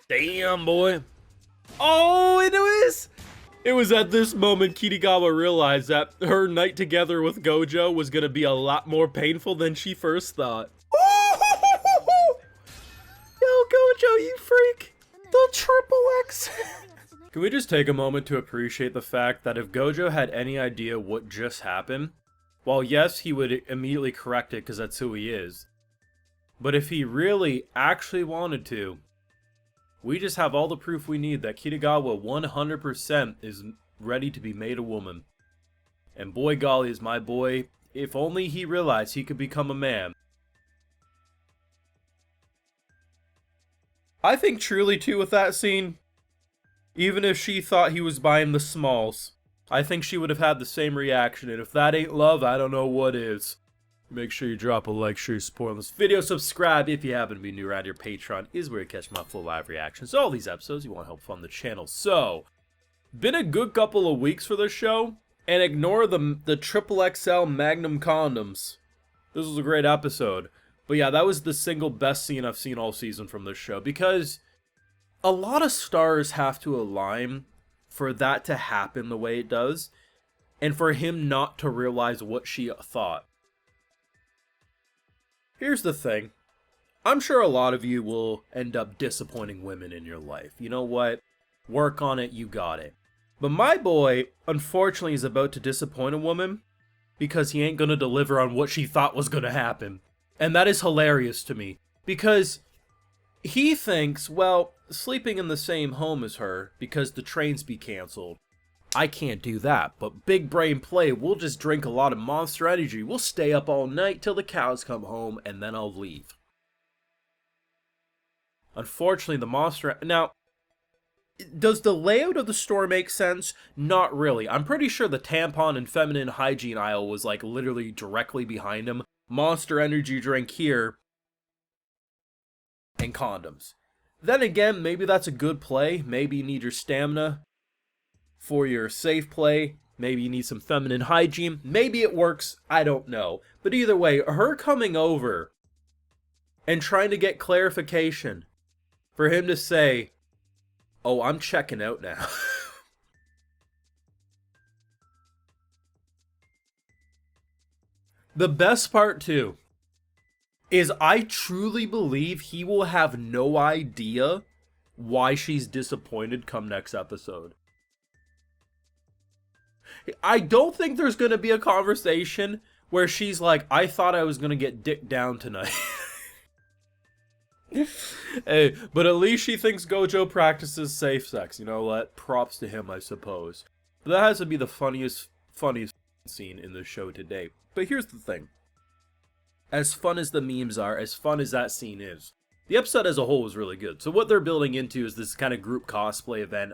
Damn, boy. Oh, it was at this moment Kitagawa realized that her night together with Gojo was gonna be a lot more painful than she first thought. Yo, Gojo, you freak! The triple X! Can we just take a moment to appreciate the fact that if Gojo had any idea what just happened, while yes, he would immediately correct it because that's who he is, but if he really actually wanted to, we just have all the proof we need that Kitagawa 100% is ready to be made a woman. And boy golly is my boy, if only he realized he could become a man. I think truly too with that scene, even if she thought he was buying the smalls, I think she would have had the same reaction, and if that ain't love, I don't know what is. Make sure you drop a like, share, support this video, subscribe if you happen to be new around here. Patreon is where you catch my full live reactions to all these episodes. You want to help fund the channel. So, been a good couple of weeks for this show, and ignore the XXL Magnum condoms. This was a great episode. But yeah, that was the single best scene I've seen all season from this show, because a lot of stars have to align for that to happen the way it does, and for him not to realize what she thought. Here's the thing. I'm sure a lot of you will end up disappointing women in your life. You know what? Work on it, you got it. But my boy, unfortunately, is about to disappoint a woman because he ain't gonna deliver on what she thought was gonna happen. And that is hilarious to me, because he thinks, well, sleeping in the same home as her because the trains be canceled. I can't do that, but big brain play, we'll just drink a lot of Monster Energy. We'll stay up all night till the cows come home, and then I'll leave. Unfortunately, the Monster... Now, does the layout of the store make sense? Not really. I'm pretty sure the tampon and feminine hygiene aisle was like literally directly behind him. Monster Energy drink here, and condoms. Then again, maybe that's a good play. Maybe you need your stamina for your safe play. Maybe you need some feminine hygiene. Maybe it works. I don't know. But either way, her coming over and trying to get clarification for him to say, oh, I'm checking out now. The best part, too, is I truly believe he will have no idea why she's disappointed come next episode. I don't think there's going to be a conversation where she's like, I thought I was going to get dicked down tonight. Hey, but at least she thinks Gojo practices safe sex. You know what? Props to him, I suppose. But that has to be the funniest scene in the show to date. But here's the thing. As fun as the memes are, as fun as that scene is, the episode as a whole was really good. So what they're building into is this kind of group cosplay event.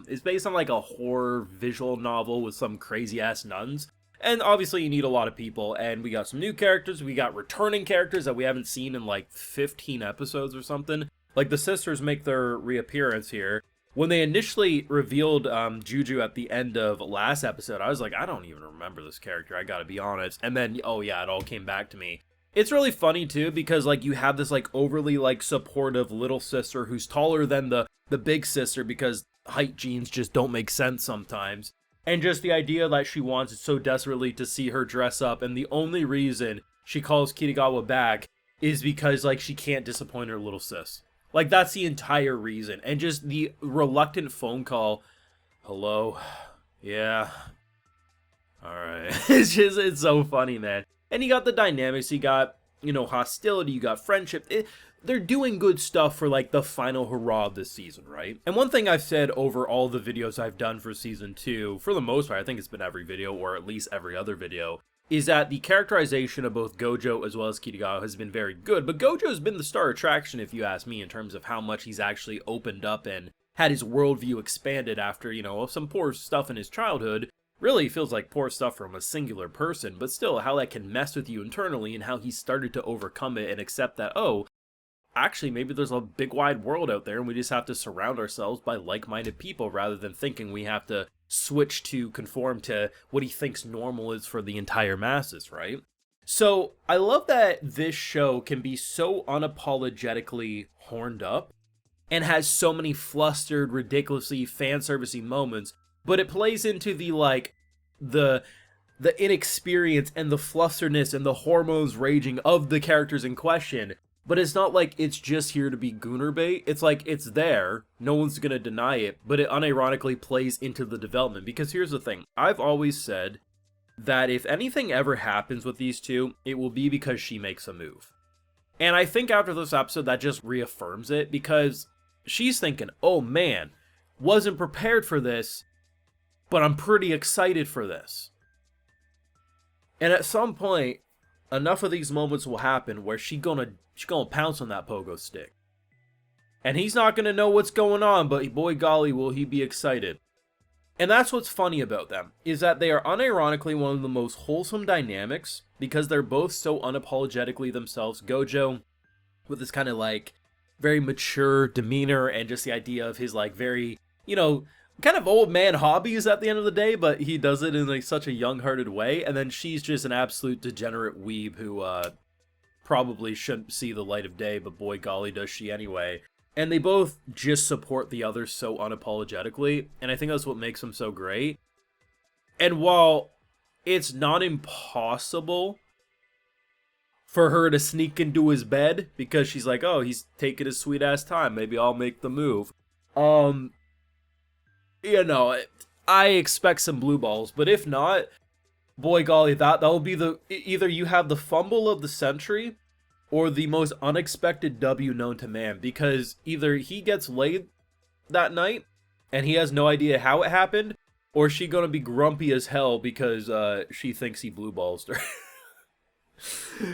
It's based on like a horror visual novel with some crazy ass nuns. And obviously you need a lot of people, and we got some new characters, we got returning characters that we haven't seen in like 15 episodes or something. Like the sisters make their reappearance here. When they initially revealed Juju at the end of last episode, I was like, I don't even remember this character, I gotta be honest. And then, oh yeah, it all came back to me. It's really funny too, because like you have this like overly like supportive little sister who's taller than the big sister, because height genes just don't make sense sometimes. And just the idea that she wants so desperately to see her dress up, and the only reason she calls Kitagawa back is because like she can't disappoint her little sis. Like that's the entire reason. And just the reluctant phone call. Hello? Yeah. Alright. It's so funny, man. And you got the dynamics, you got, you know, hostility, you got friendship. They're doing good stuff for like the final hurrah of this season, right? And one thing I've said over all the videos I've done for season 2, for the most part, I think it's been every video, or at least every other video, is that the characterization of both Gojo as well as Kitagawa has been very good. But Gojo has been the star attraction, if you ask me, in terms of how much he's actually opened up and had his worldview expanded after, you know, some poor stuff in his childhood. Really feels like poor stuff from a singular person, but still how that can mess with you internally, and how he started to overcome it and accept that, oh, actually maybe there's a big wide world out there and we just have to surround ourselves by like-minded people rather than thinking we have to switch to conform to what he thinks normal is for the entire masses, right? So I love that this show can be so unapologetically horned up and has so many flustered, ridiculously fan-servicey moments, but it plays into the, like, the inexperience and the flusterness and the hormones raging of the characters in question. But it's not like it's just here to be gooner bait. It's like it's there. No one's gonna deny it, but it unironically plays into the development. Because here's the thing. I've always said that if anything ever happens with these two, it will be because she makes a move. And I think after this episode, that just reaffirms it, because she's thinking, oh man, wasn't prepared for this, but I'm pretty excited for this. And at some point, enough of these moments will happen where she's gonna pounce on that pogo stick. And he's not gonna know what's going on, but boy golly will he be excited. And that's what's funny about them, is that they are unironically one of the most wholesome dynamics, because they're both so unapologetically themselves. Gojo, with this kind of like, very mature demeanor, and just the idea of his like very, you know, kind of old man hobbies at the end of the day, but he does it in like such a young-hearted way. And then she's just an absolute degenerate weeb who probably shouldn't see the light of day, but boy golly does she anyway. And they both just support the other so unapologetically, and I think that's what makes them so great. And while it's not impossible for her to sneak into his bed, because she's like, oh, he's taking his sweet-ass time, maybe I'll make the move. You know, I expect some blue balls, but if not, boy golly, that'll be the, either you have the fumble of the century, or the most unexpected W known to man, because either he gets laid that night, and he has no idea how it happened, or she gonna be grumpy as hell because she thinks he blue balls her.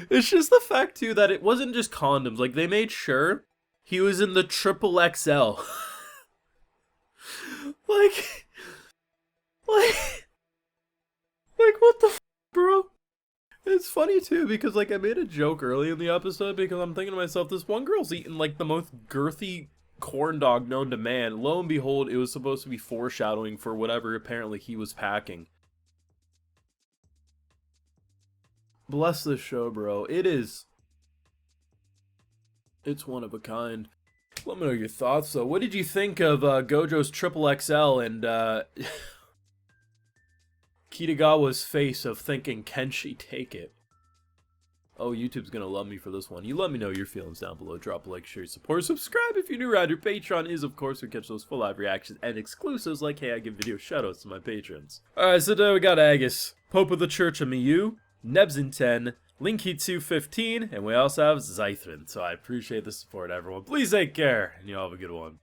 It's just the fact, too, that it wasn't just condoms. Like, they made sure he was in the XXL. Like, what the f, bro? It's funny, too, because, like, I made a joke early in the episode because I'm thinking to myself, this one girl's eating, like, the most girthy corn dog known to man. Lo and behold, it was supposed to be foreshadowing for whatever apparently he was packing. Bless this show, bro. It's one of a kind. Let me know your thoughts, though. What did you think of Gojo's XXL and Kitagawa's face of thinking, can she take it? Oh, YouTube's gonna love me for this one. You let me know your feelings down below. Drop a like, share, support, subscribe if you're new around here. Patreon is, of course, where you catch those full live reactions and exclusives like, hey, I give video shoutouts to my patrons. Alright, so today we got Agus, Pope of the Church of Miyu, Nebs10, Linky215, and we also have Zythrin. So I appreciate the support, everyone. Please take care, and you all have a good one.